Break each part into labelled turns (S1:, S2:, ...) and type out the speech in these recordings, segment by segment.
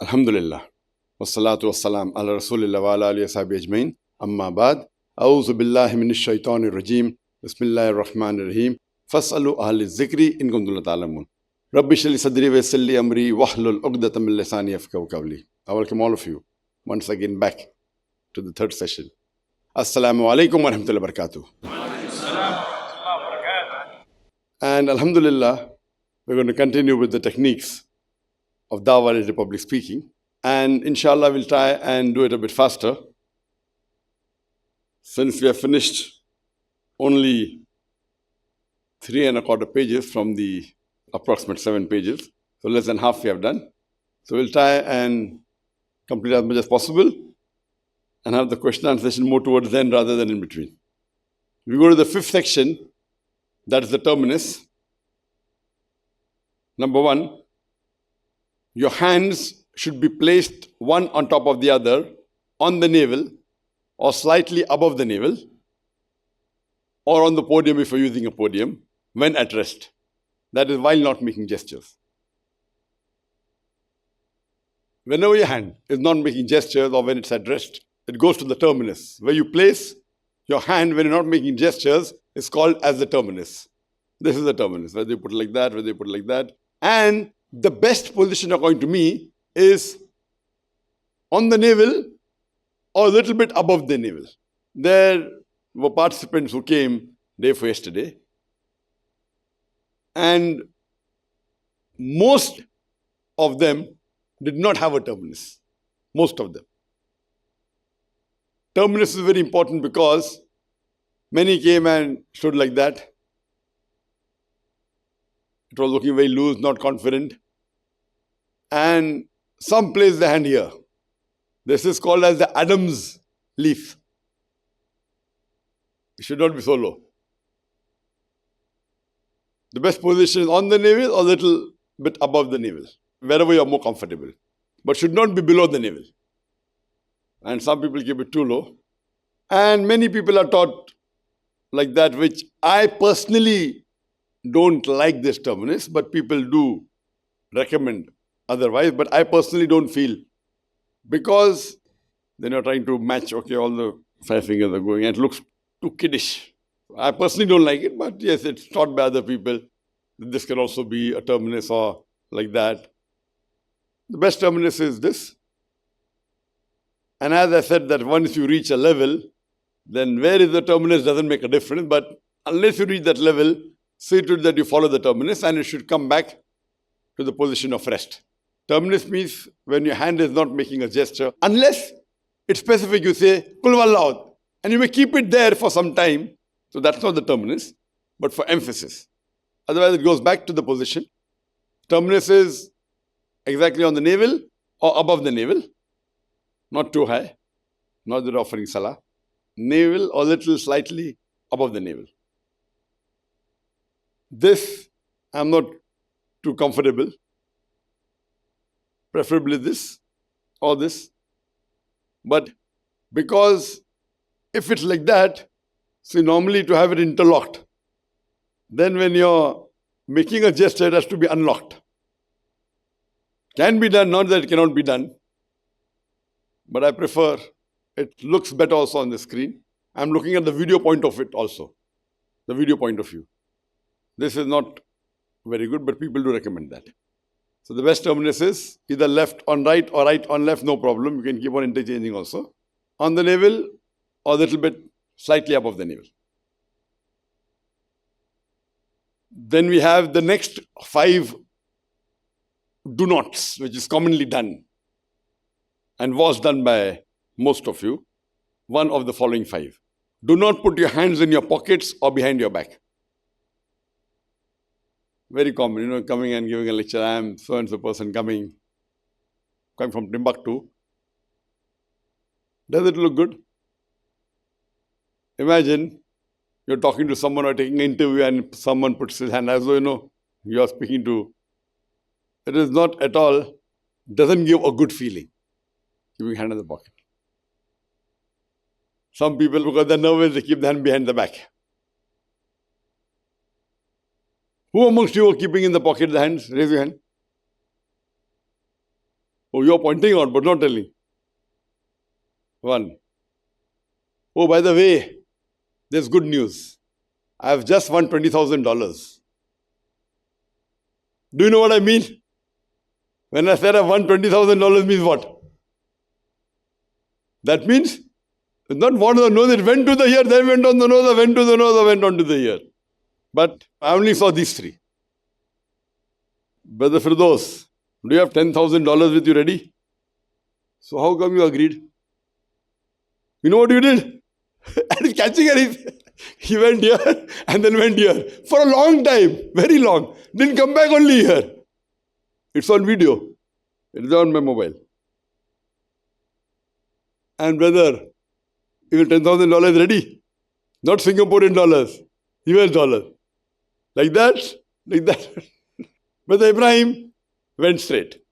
S1: Alhamdulillah. Wassalatu wassalam ala rasulillah wa ala alihi wa sahbihi ajmain. Amma ba'd. A'udhu billahi minash shaitanir rajim. Bismillahir rahmanir rahim. Fas'alu ahli zikri in kuntum la ta'lamun. Rabbi shrah li sadri wa yassir li amri wahlul 'uqdatam min lisani yafqahu qawli. I welcome all of you once again back to the third session. Assalamu alaikum wa rahmatullahi wa barakatuh. And alhamdulillah, we're going to continue with the techniques of Dawah and public speaking. And inshallah, we'll try and do it a bit faster. Since we have finished only 3¼ pages from the approximate 7 pages, so less than half we have done. So we'll try and complete as much as possible and have the question and answer session more towards the end rather than in between. We go to the 5th section, that is the terminus. Number 1, your hands should be placed one on top of the other on the navel or slightly above the navel or on the podium if you're using a podium when at rest. That is while not making gestures. Whenever your hand is not making gestures or when it's at rest, it goes to the terminus. Where you place your hand when you're not making gestures is called as the terminus. This is the terminus, whether you put it like that, whether you put it like that. And the best position according to me is on the navel or a little bit above the navel. There were participants who came day for yesterday, and most of them did not have a terminus. Most of them. Terminus is very important because many came and stood like that. It was looking very loose, not confident. And some placed the hand here. This is called as the Adam's leaf. It should not be so low. The best position is on the navel or a little bit above the navel, wherever you are more comfortable. But should not be below the navel. And some people keep it too low. And many people are taught like that, which I personally don't like this terminus, but people do recommend otherwise. But I personally don't feel, because then you're trying to match, okay, all the 5 fingers are going and it looks too kiddish. I personally don't like it, but yes, it's taught by other people. This can also be a terminus or like that. The best terminus is this. And as I said, that once you reach a level, then where is the terminus doesn't make a difference. But unless you reach that level, see to it that you follow the terminus and it should come back to the position of rest. Terminus means when your hand is not making a gesture, unless it's specific, you say, Kul Wallahu, and you may keep it there for some time. So that's not the terminus, but for emphasis. Otherwise, it goes back to the position. Terminus is exactly on the navel or above the navel, not too high, not that offering salah. Navel or little slightly above the navel. This, I'm not too comfortable. Preferably this or this. But because if it's like that, see, normally to have it interlocked, then when you're making a gesture, it has to be unlocked. Can be done, not that it cannot be done. But I prefer, it looks better also on the screen. I'm looking at the video point of it also. The video point of view. This is not very good, but people do recommend that. So the best terminus is either left on right or right on left, no problem. You can keep on interchanging also. On the navel or a little bit slightly above the navel. Then we have the next 5 do nots, which is commonly done and was done by most of you. One of the following 5. Do not put your hands in your pockets or behind your back. Very common, coming and giving a lecture. I am so-and-so person coming from Timbuktu. Does it look good? Imagine you're talking to someone or taking an interview and someone puts his hand as though you are speaking to. It is not at all, doesn't give a good feeling. Keeping hand in the pocket. Some people, because they're nervous, they keep the hand behind the back. Who amongst you are keeping in the pocket the hands? Raise your hand. Oh, you're pointing out, but not telling. One. Oh, by the way, there's good news. I've just won $20,000. Do you know what I mean? When I said I won $20,000 means what? That means it's not one of the nose, it went to the ear, then went on the nose, went to the nose, went on to the ear. But I only saw these three. Brother Firdaus, do you have $10,000 with you ready? So how come you agreed? You know what you did? And he's catching it. He went here and then went here. For a long time. Very long. Didn't come back only here. It's on video. It is on my mobile. And brother, even $10,000 ready? Not Singaporean dollars. US dollars. Like that. Like that. Brother Ibrahim went straight.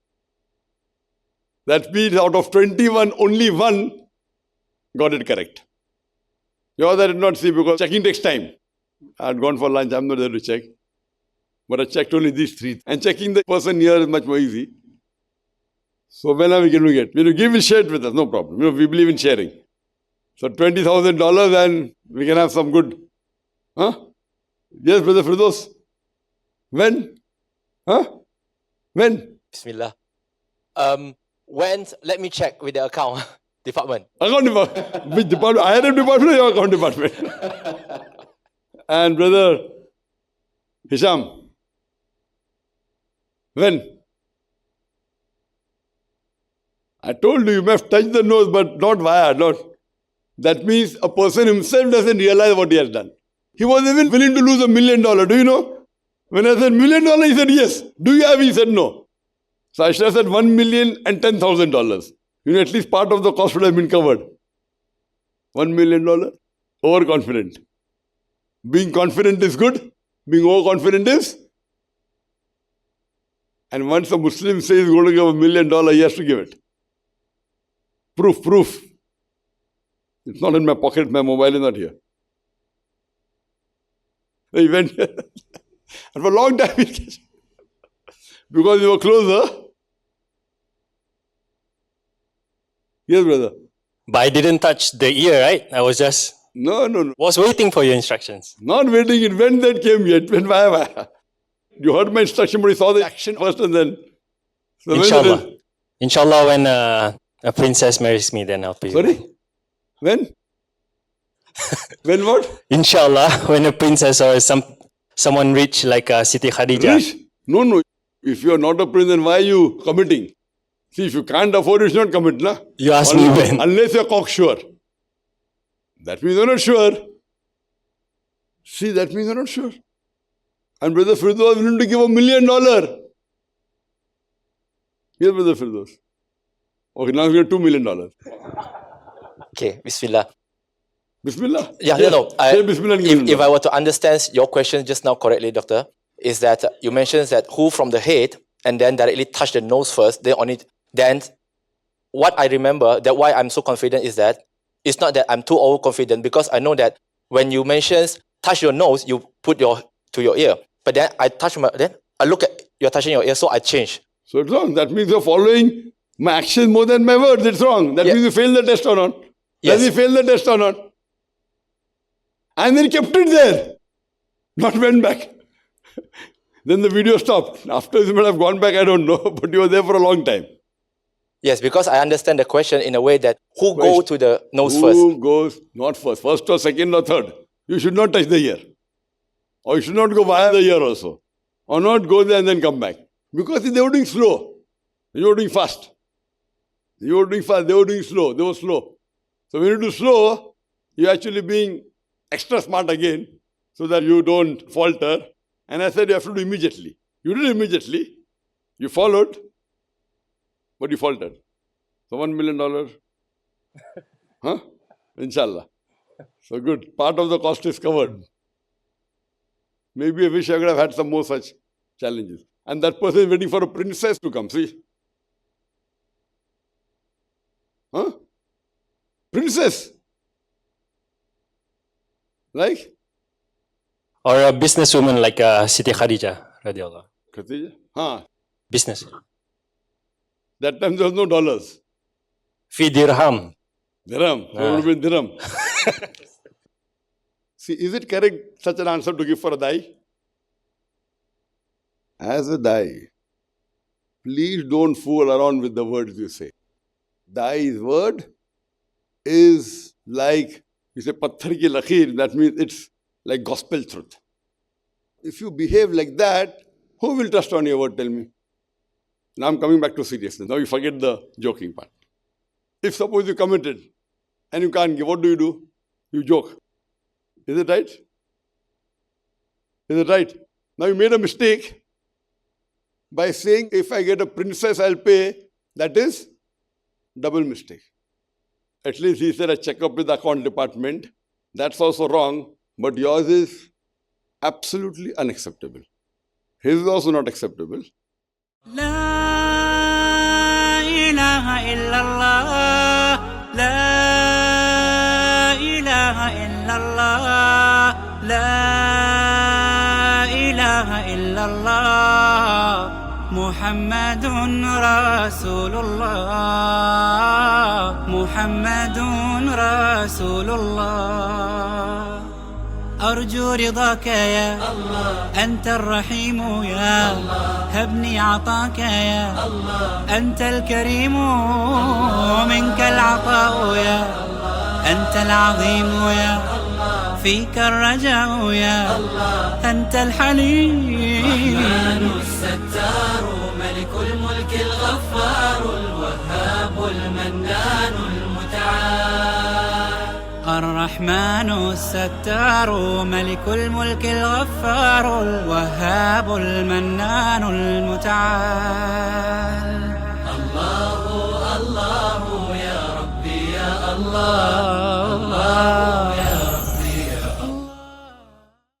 S1: That means out of 21, only one got it correct. Yours I did not see because checking takes time. I had gone for lunch, I'm not there to check. But I checked only these three. And checking the person here is much more easy. So when are we going to get? When you give, share it with us, no problem. You know, we believe in sharing. So $20,000 and we can have some good. Huh? Yes, Brother Firdaus. When? Huh? When?
S2: Bismillah. When? Let me check with the account department.
S1: Account department. Which department? IRM department or your account department? And Brother Hisham. When? I told you, you must touch the nose, but not via, not. That means a person himself doesn't realize what he has done. He was even willing to lose $1 million. Do you know? When I said $1 million, he said yes. Do you have? He said no. So I should have said $1,010,000. You know, at least part of the cost would have been covered. $1 million. Overconfident. Being confident is good. Being overconfident is. And once a Muslim says he's going to give $1 million, he has to give it. Proof. It's not in my pocket, my mobile is not here. He went here. And for a long time, because we were closer. Yes, brother.
S2: But I didn't touch the ear, right? I was just...
S1: No.
S2: Was waiting for your instructions.
S1: Not waiting, it went that came yet. Went via. You heard my instruction, but you saw the action first and then. So
S2: Inshallah. Inshallah, when a princess marries me, then I'll pay.
S1: Sorry? When? When what?
S2: Inshallah, when a princess or someone rich like Siti Khadija.
S1: Rich? No. If you are not a prince, then why are you committing? See, if you can't afford it, you should not commit, na?
S2: You ask me when.
S1: Unless you're cocksure. That means you're not sure. See, that means you're not sure. And Brother Firdaus was willing to give $1 million. Yes, Brother Firdaus. Okay, now we have $2 million.
S2: Okay, Bismillah.
S1: Bismillah?
S2: Yeah,
S1: yes.
S2: no.
S1: Say Bismillah.
S2: If I were to understand your question just now correctly, Doctor, is that you mentioned that who from the head and then directly touch the nose first, then what I remember, that why I'm so confident is that it's not that I'm too overconfident, because I know that when you mention touch your nose, you put to your ear. But then I look at you're touching your ear, so I change.
S1: So it's wrong. That means you're following my actions more than my words. It's wrong. That means you failed the test or not.
S2: Yes.
S1: Does he fail the test or not? And then he kept it there. Not went back. Then the video stopped. After he might have gone back, I don't know. But he was there for a long time.
S2: Yes, because I understand the question in a way that who go to the nose first?
S1: Who goes, not first or second or third. You should not touch the ear. Or you should not go via the ear also. Or not go there and then come back. Because they were doing slow. You were doing fast. You were doing fast, they were doing slow. They were slow. So when you do slow, you're actually being extra smart again so that you don't falter. And I said you have to do immediately. You did immediately. You followed. But you faltered. So $1 million. Huh? Inshallah. So good. Part of the cost is covered. Maybe I wish I could have had some more such challenges. And that person is waiting for a princess to come. See? Huh? Princess. Like?
S2: Or a businesswoman like Siti Khadija, radiallahu.
S1: Khadija? Huh.
S2: Business.
S1: That time there was no dollars.
S2: Fi dirham.
S1: Dirham. So it would have been dirham. See, is it correct such an answer to give for a dai? As a dai, please don't fool around with the words you say. Dai's word is like, you say, patthar ki lakhir, that means it's like gospel truth. If you behave like that, who will trust on your word, tell me? Now I'm coming back to seriousness. Now you forget the joking part. If suppose you committed and you can't give, what do? You joke. Is it right? Is it right? Now you made a mistake by saying, if I get a princess, I'll pay. That is double mistake. At least he said, I check up with the account department. That's also wrong, but yours is absolutely unacceptable. His is also not acceptable.
S3: La ilaha illallah, la ilaha illallah, la ilaha illallah, Muhammadun Rasulullah, Muhammadun Rasulullah. أرجو رضاك يا الله، أنت الرحيم يا الله، هبني عطاك يا الله، أنت الكريم منك العطاء يا الله، أنت العظيم يا الله، فيك الرجاء يا الله، أنت الحليم. الرحمن الستار ملك الملك الغفار الوهاب المنان المتعال. الرحمن الستار ملك الملك الغفار الوهاب المنان المتعال.